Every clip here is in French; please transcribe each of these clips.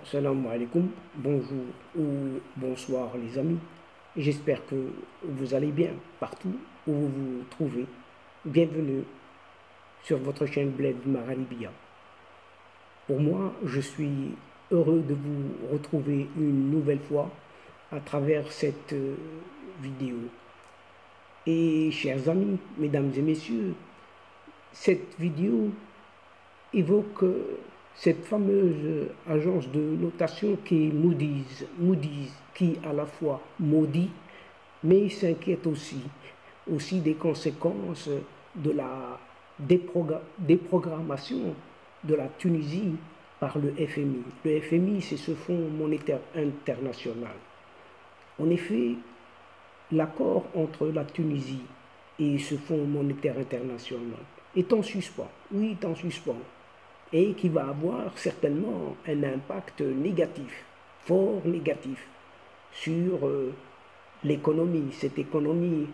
Salam alaikum, bonjour ou bonsoir les amis. J'espère que vous allez bien partout où vous vous trouvez. Bienvenue sur votre chaîne Bled Maralibia. Pour moi, je suis heureux de vous retrouver une nouvelle fois à travers cette vidéo. Et chers amis, mesdames et messieurs, cette vidéo évoque cette fameuse agence de notation qui est Moody's, qui à la fois maudit, mais s'inquiète aussi des conséquences de la déprogrammation de la Tunisie par le FMI. Le FMI, c'est ce Fonds monétaire international. En effet, l'accord entre la Tunisie et ce Fonds monétaire international est en suspens. Oui, est en suspens. Et qui va avoir certainement un impact négatif, fort négatif, sur l'économie, cette économie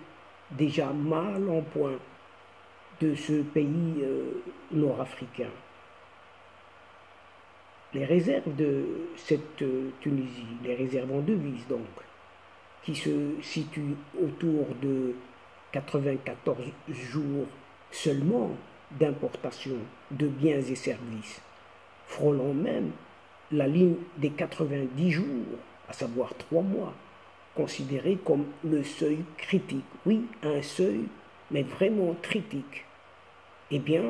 déjà mal en point de ce pays nord-africain. Les réserves de cette Tunisie, les réserves en devises donc, qui se situent autour de 94 jours seulement d'importation de biens et services, frôlant même la ligne des 90 jours, à savoir 3 mois, considéré comme le seuil critique. Oui, un seuil, mais vraiment critique. Eh bien,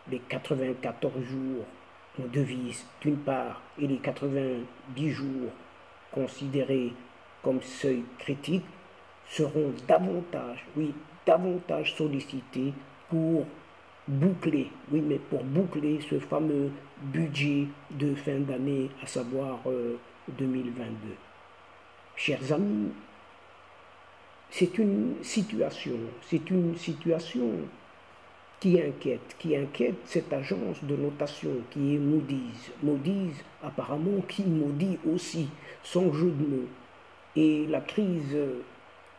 les 94 jours en devise d'une part et les 90 jours considérés comme seuil critique seront davantage, oui, davantage sollicités pour boucler, oui, mais pour boucler ce fameux budget de fin d'année, à savoir 2022. Chers amis, c'est une situation qui inquiète cette agence de notation qui est Moody's. Moody's, apparemment, qui maudit aussi, sans jeu de mots. Et la crise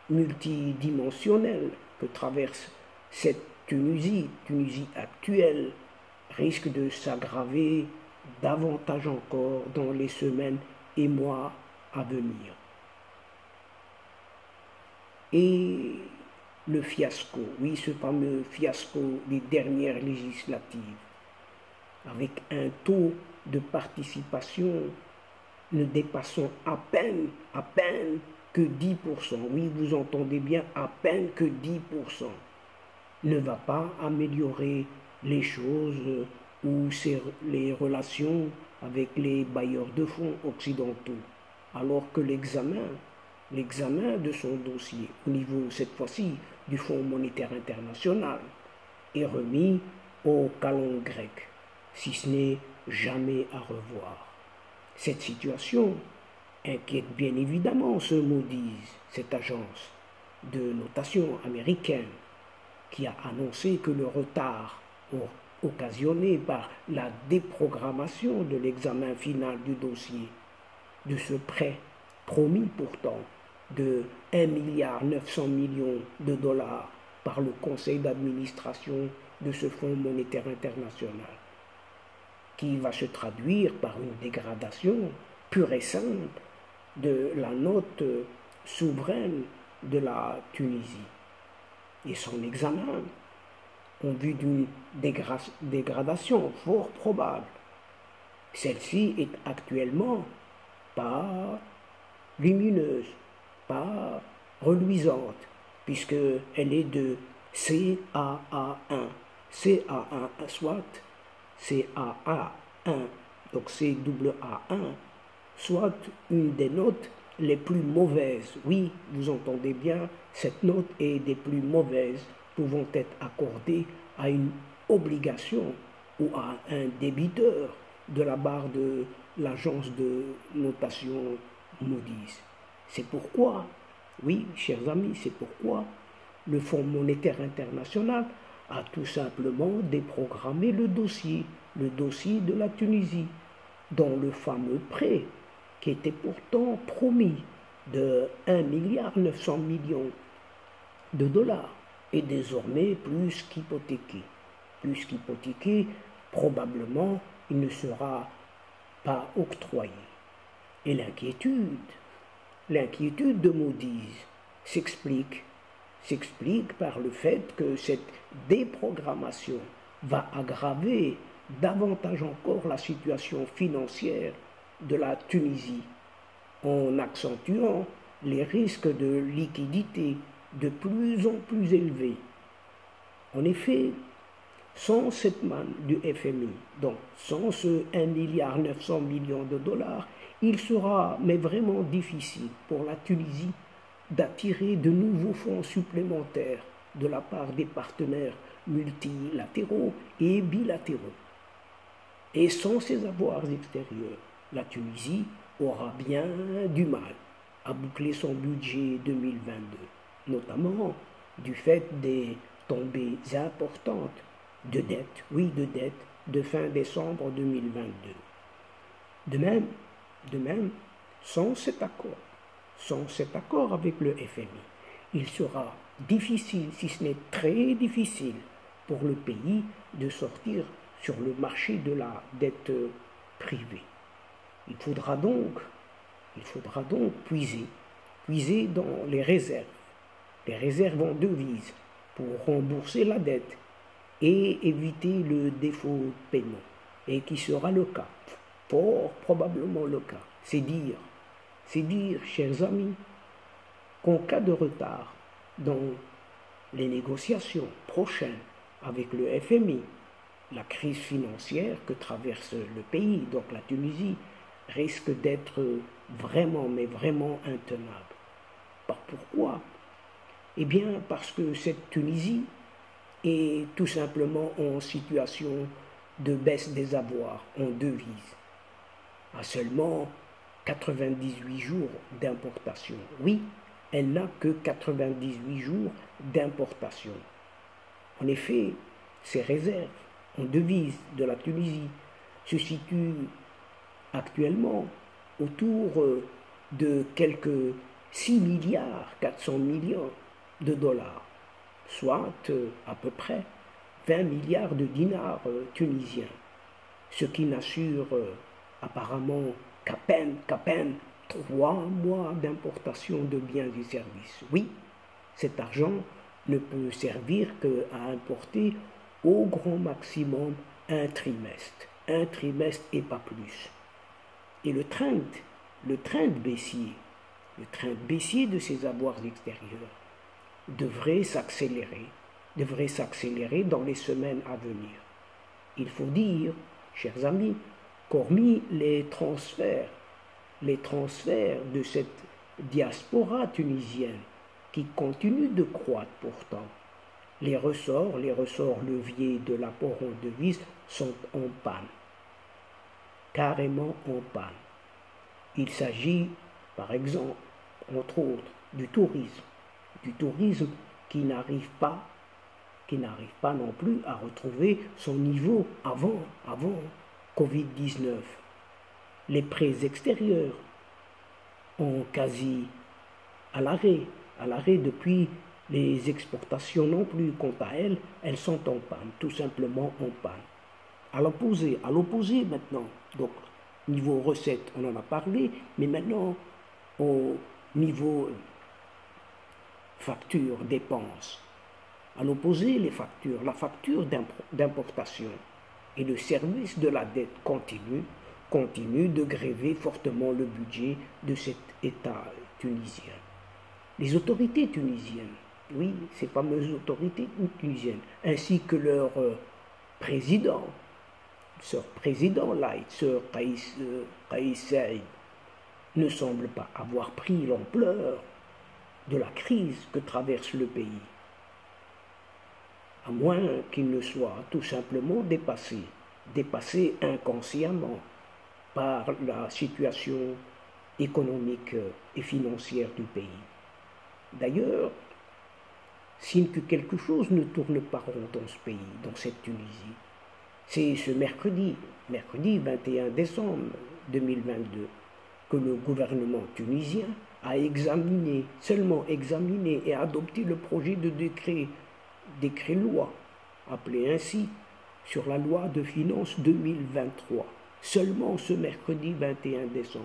multidimensionnelle que traverse cette Tunisie actuelle, risque de s'aggraver davantage encore dans les semaines et mois à venir. Et le fiasco, oui, ce fameux fiasco des dernières législatives, avec un taux de participation ne dépassant à peine que 10%, oui, vous entendez bien, à peine que 10%, ne va pas améliorer les choses ou les relations avec les bailleurs de fonds occidentaux, alors que l'examen de son dossier au niveau, cette fois-ci, du Fonds monétaire international est remis au calendrier grec, si ce n'est jamais à revoir. Cette situation inquiète bien évidemment ce Moody's, cette agence de notation américaine, qui a annoncé que le retard occasionné par la déprogrammation de l'examen final du dossier de ce prêt promis pourtant de 1,9 milliard de dollars par le conseil d'administration de ce Fonds monétaire international, qui va se traduire par une dégradation pure et simple de la note souveraine de la Tunisie. Et son examen en vue d'une dégradation fort probable. Celle-ci est actuellement pas lumineuse, pas reluisante, puisqu'elle est de CAA1. CAA1, soit CAA1, donc CAA1, soit une des notes les plus mauvaises. Oui, vous entendez bien, cette note est des plus mauvaises pouvant être accordées à une obligation ou à un débiteur de la part de l'agence de notation Moody's. C'est pourquoi, oui, chers amis, c'est pourquoi le Fonds monétaire international a tout simplement déprogrammé le dossier de la Tunisie, dont le fameux prêt qui était pourtant promis de 1,9 milliard de dollars est désormais plus qu'hypothéqué. Probablement, il ne sera pas octroyés. Et l'inquiétude de Moody's s'explique par le fait que cette déprogrammation va aggraver davantage encore la situation financière de la Tunisie, en accentuant les risques de liquidité de plus en plus élevés. En effet, sans cette manne du FMI, donc sans ce 1,9 milliard de dollars, il sera mais vraiment difficile pour la Tunisie d'attirer de nouveaux fonds supplémentaires de la part des partenaires multilatéraux et bilatéraux. Et sans ces avoirs extérieurs, la Tunisie aura bien du mal à boucler son budget 2022, notamment du fait des tombées importantes de dette, de fin décembre 2022. De même, sans cet accord avec le FMI, il sera difficile, si ce n'est très difficile, pour le pays de sortir sur le marché de la dette privée. Il faudra donc puiser dans les réserves en devises pour rembourser la dette et éviter le défaut de paiement, et qui sera le cas, fort probablement le cas. C'est dire, chers amis, qu'en cas de retard dans les négociations prochaines avec le FMI, la crise financière que traverse le pays, donc la Tunisie, risque d'être vraiment, mais vraiment intenable. Pourquoi? Eh bien, parce que cette Tunisie est tout simplement en situation de baisse des avoirs en devises, à seulement 98 jours d'importation. Oui, elle n'a que 98 jours d'importation. En effet, ces réserves en devises de la Tunisie se situent actuellement autour de quelques 6 milliards 400 millions de dollars, soit à peu près 20 milliards de dinars tunisiens, ce qui n'assure apparemment qu'à peine 3 mois d'importation de biens et services. Oui, cet argent ne peut servir qu'à importer au grand maximum un trimestre et pas plus. Et le trend baissier de ces avoirs extérieurs devrait s'accélérer dans les semaines à venir. Il faut dire, chers amis, qu'hormis les transferts de cette diaspora tunisienne qui continue de croître pourtant, les ressorts leviers de l'apport en devises sont en panne, carrément en panne. Il s'agit, par exemple, entre autres, du tourisme qui n'arrive pas non plus à retrouver son niveau avant Covid-19. Les prêts extérieurs ont quasi à l'arrêt depuis les exportations non plus. Quant à elles sont en panne, tout simplement en panne. À l'opposé maintenant, donc niveau recettes, on en a parlé, mais maintenant au niveau factures, dépenses. À l'opposé, la facture d'importation et le service de la dette continue de gréver fortement le budget de cet État tunisien. Les autorités tunisiennes, oui, ces fameuses autorités tunisiennes, ainsi que leur président Laït, Sir Kais Saïd, ne semblent pas avoir pris l'ampleur de la crise que traverse le pays, à moins qu'il ne soit tout simplement dépassé inconsciemment par la situation économique et financière du pays. D'ailleurs, si quelque chose ne tourne pas rond dans ce pays, dans cette Tunisie, c'est ce mercredi 21 décembre 2022, que le gouvernement tunisien a seulement examiné et adopté le projet de décret loi, appelé ainsi, sur la loi de finances 2023, seulement ce mercredi 21 décembre.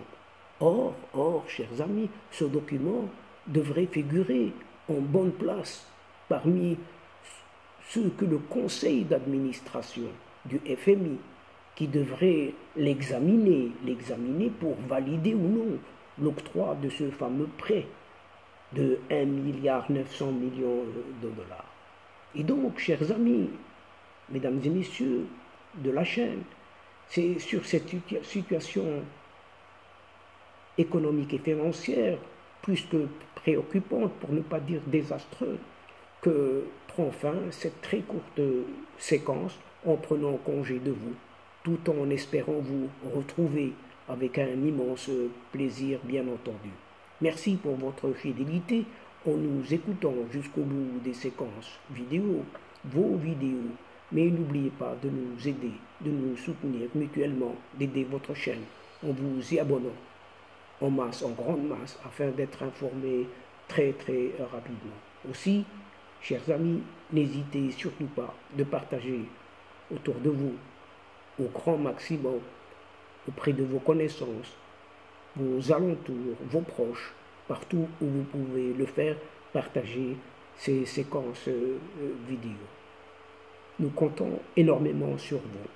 Or, chers amis, ce document devrait figurer en bonne place parmi ceux que le conseil d'administration du FMI, qui devrait l'examiner pour valider ou non l'octroi de ce fameux prêt de 1,9 milliard de dollars. Et donc, chers amis, mesdames et messieurs de la chaîne, c'est sur cette situation économique et financière, plus que préoccupante, pour ne pas dire désastreuse, que prend fin cette très courte séquence en prenant congé de vous, tout en espérant vous retrouver avec un immense plaisir, bien entendu. Merci pour votre fidélité en nous écoutant jusqu'au bout des séquences vidéo, vos vidéos. Mais n'oubliez pas de nous aider, de nous soutenir mutuellement, d'aider votre chaîne en vous y abonnant en masse, en grande masse, afin d'être informé très rapidement. Aussi, chers amis, n'hésitez surtout pas de partager autour de vous, au grand maximum, auprès de vos connaissances, vos alentours, vos proches, partout où vous pouvez le faire, partager ces séquences vidéo. Nous comptons énormément sur vous.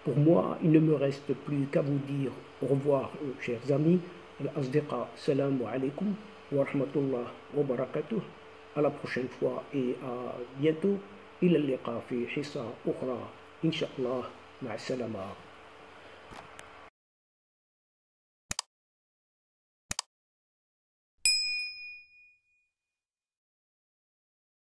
Pour moi, il ne me reste plus qu'à vous dire au revoir, chers amis. Al-Asdiqa, salam alaikum wa rahmatullah wa barakatuh. À la prochaine fois et à bientôt. Ila liqa fi hissa ukhra. Inch'Allah, ma'a salama.